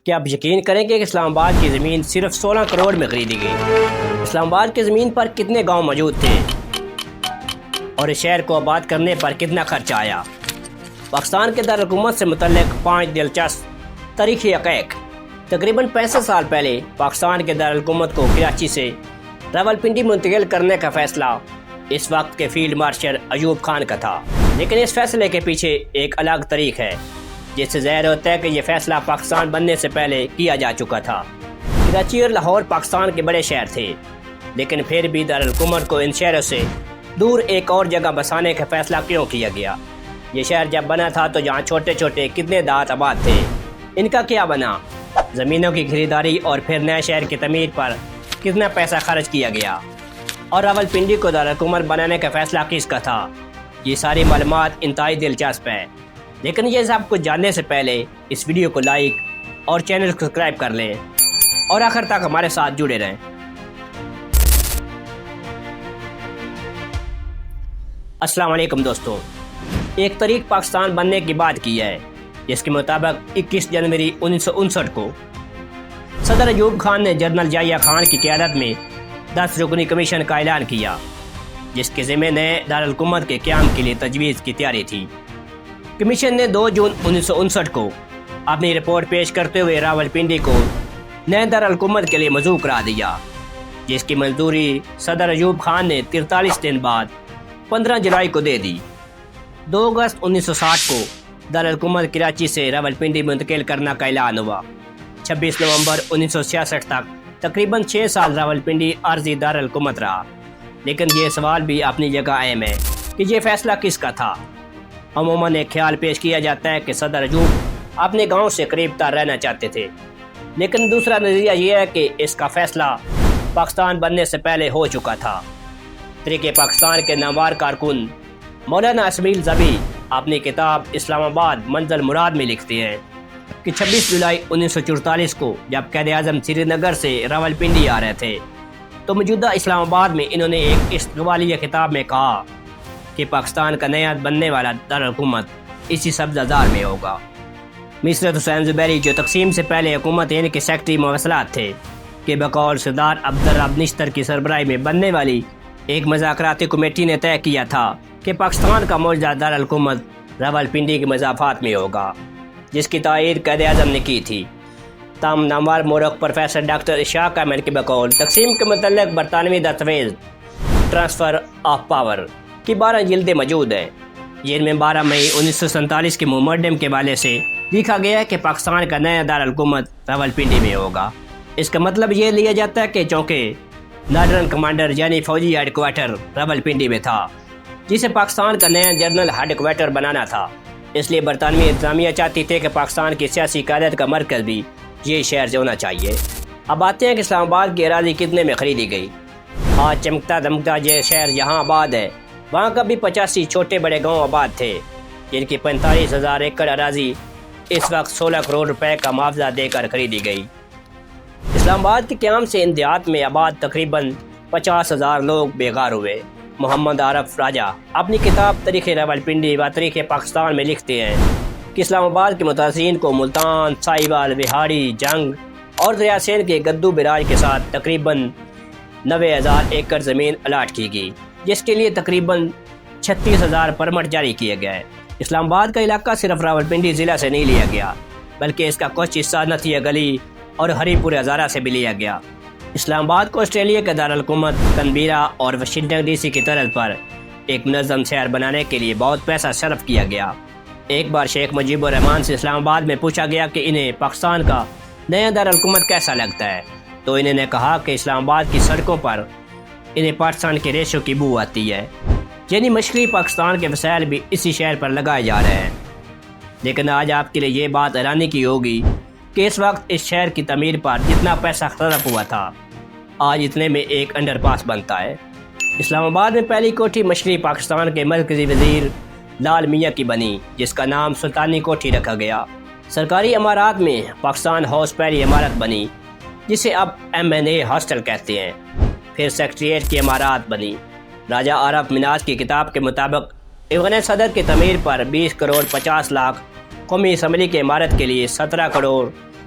کیا آپ یقین کریں گے کہ اسلام آباد کی زمین صرف 16 کروڑ میں خریدی گئی؟ اسلام آباد کی زمین پر کتنے گاؤں موجود تھے اور اس شہر کو آباد کرنے پر کتنا خرچہ آیا؟ پاکستان کے دارالحکومت سے متعلق 5 دلچسپ تاریخی حقائق۔ تقریباً 65 سال پہلے پاکستان کے دارالحکومت کو کراچی سے راولپنڈی منتقل کرنے کا فیصلہ اس وقت کے فیلڈ مارشل ایوب خان کا تھا، لیکن اس فیصلے کے پیچھے ایک الگ تاریخ ہے جس سے ظاہر ہوتا ہے کہ یہ فیصلہ پاکستان بننے سے پہلے کیا جا چکا تھا۔ کراچی اور لاہور پاکستان کے بڑے شہر تھے، لیکن پھر بھی دارالحکومت کو ان شہروں سے دور ایک اور جگہ بسانے کا فیصلہ کیوں کیا گیا؟ یہ شہر جب بنا تھا تو جہاں چھوٹے چھوٹے کتنے دیہات آباد تھے، ان کا کیا بنا؟ زمینوں کی خریداری اور پھر نئے شہر کی تعمیر پر کتنا پیسہ خرچ کیا گیا؟ اور راولپنڈی کو دارالحکومت بنانے کا فیصلہ کس کا تھا؟ یہ ساری معلومات انتہائی دلچسپ ہیں، لیکن یہ سب کچھ جاننے سے پہلے اس ویڈیو کو لائک اور چینل کو سبسکرائب کر لیں اور آخر تک ہمارے ساتھ جڑے رہیں۔ السلام علیکم دوستو، ایک تاریخ پاکستان بننے کی بات کی ہے جس کے مطابق 21 جنوری 1959 کو صدر ایوب خان نے جنرل ضیاء خان کی قیادت میں 10 رکنی کمیشن کا اعلان کیا، جس کے ذمہ نئے دارالحکومت کے قیام کے لیے تجویز کی تیاری تھی۔ کمیشن نے 2 جون 1959 کو اپنی رپورٹ پیش کرتے ہوئے راولپنڈی کو نئے دارالحکومت کے لیے موزوں قرار دیا، جس کی منظوری صدر ایوب خان نے 43 دن بعد 15 جولائی کو دے دی۔ 2 اگست 1960 کو دارالحکومت کراچی سے راولپنڈی منتقل کرنے کا اعلان ہوا۔ 26 نومبر 1966 تک تقریباً 6 سال راولپنڈی عارضی دارالحکومت رہا، لیکن یہ سوال بھی اپنی جگہ اہم ہے کہ یہ فیصلہ کس کا تھا۔ عموماً ایک خیال پیش کیا جاتا ہے کہ صدر ایوب اپنے گاؤں سے قریب تر رہنا چاہتے تھے، لیکن دوسرا نظریہ یہ ہے کہ اس کا فیصلہ پاکستان بننے سے پہلے ہو چکا تھا۔ تحریک پاکستان کے نامور کارکن مولانا اسماعیل ذبیح اپنی کتاب اسلام آباد منزل مراد میں لکھتے ہیں کہ 26 جولائی 1944 کو جب قائد اعظم سری نگر سے راولپنڈی آ رہے تھے تو موجودہ اسلام آباد میں انہوں نے ایک استقبالیہ خطاب میں کہا کہ پاکستان کا نیا بننے والا دارالحکومت اسی سبزہ زار میں ہوگا۔ مصرت حسین زبیری جو تقسیم سے پہلے حکومت ہند کے سیکرٹری مواصلات تھے کہ بقول سردار عبدالرب نشتر کی سربراہی میں بننے والی ایک مذاکراتی کمیٹی نے طے کیا تھا کہ پاکستان کا موجودہ دارالحکومت راولپنڈی کے مضافات میں ہوگا، جس کی تائید قائد اعظم نے کی تھی۔ تاہم نامور مورخ پروفیسر ڈاکٹر اشاق احمد کے بقول تقسیم کے متعلق برطانوی دستاویز ٹرانسفر آف پاور کی 12 جلدیں موجود ہیں، جن میں 12 مئی 1947 کے میمورنڈم کے حوالے سے لکھا گیا ہے کہ پاکستان کا نیا دارالحکومت راولپنڈی میں ہوگا۔ اس کا مطلب یہ لیا جاتا ہے کہ چونکہ نارڈرن کمانڈر یعنی فوجی ہیڈ کوارٹر راولپنڈی میں تھا، جسے پاکستان کا نیا جنرل ہیڈ کوارٹر بنانا تھا، اس لیے برطانوی انتظامیہ چاہتی تھے کہ پاکستان کی سیاسی قیادت کا مرکز بھی یہ شہر ہونا چاہیے۔ اب آتے ہیں کہ اسلام آباد کی اراضی کتنے میں خریدی گئی۔ آج چمکتا دمکتا یہ شہر یہاں آباد ہے، وہاں کا بھی 85 چھوٹے بڑے گاؤں آباد تھے، جن کی 45,000 ایکڑ اراضی اس وقت 16 کروڑ روپے کا معاوضہ دے کر خریدی گئی۔ اسلام آباد کے قیام سے ان دیہات میں آباد تقریباً 50,000 لوگ بے گھر ہوئے۔ محمد عارف راجہ اپنی کتاب تاریخ راولپنڈی و تاریخ پاکستان میں لکھتے ہیں کہ اسلام آباد کے متاثرین کو ملتان، سائیوال، بہاڑی، جنگ اور دریا سندھ کے گدو براج کے ساتھ تقریباً 90,000 ایکڑ زمین الاٹ کی گئی، جس کے لیے تقریباً 36,000 پرمٹ جاری کیے گئے۔ اسلام آباد کا علاقہ صرف راولپنڈی ضلع سے نہیں لیا گیا، بلکہ اس کا کچھ حصہ نتھیہ گلی اور ہری پور ہزارہ سے بھی لیا گیا۔ اسلام آباد کو آسٹریلیا کے دارالحکومت کینبرا اور واشنگٹن ڈی سی کی طرز پر ایک منظم شہر بنانے کے لیے بہت پیسہ صرف کیا گیا۔ ایک بار شیخ مجیب الرحمان سے اسلام آباد میں پوچھا گیا کہ انہیں پاکستان کا نیا دارالحکومت کیسا لگتا ہے، تو انہوں نے کہا کہ اسلام آباد کی سڑکوں پر انہیں پاکستان کے ریشوں کی بو آتی ہے، یعنی مشرقی پاکستان کے وسائل بھی اسی شہر پر لگائے جا رہے ہیں۔ لیکن آج آپ کے لیے یہ بات حیرانی کی ہوگی کہ اس وقت اس شہر کی تعمیر پر جتنا پیسہ صرف ہوا تھا، آج اتنے میں ایک انڈر پاس بنتا ہے۔ اسلام آباد میں پہلی کوٹھی مشرقی پاکستان کے مرکزی وزیر لال میاں کی بنی، جس کا نام سلطانی کوٹھی رکھا گیا۔ سرکاری عمارات میں پاکستان ہاؤس پہلی عمارت بنی، جسے اب M&A ہاسٹل کہتے ہیں۔ پھر سیکریٹریٹ کی عمارات بنی۔ راجہ عارف مناز کی کتاب کے مطابق ایوان صدر کی تعمیر پر 20 کروڑ 50 لاکھ، قومی اسمبلی کی عمارت کے لیے 17 کروڑ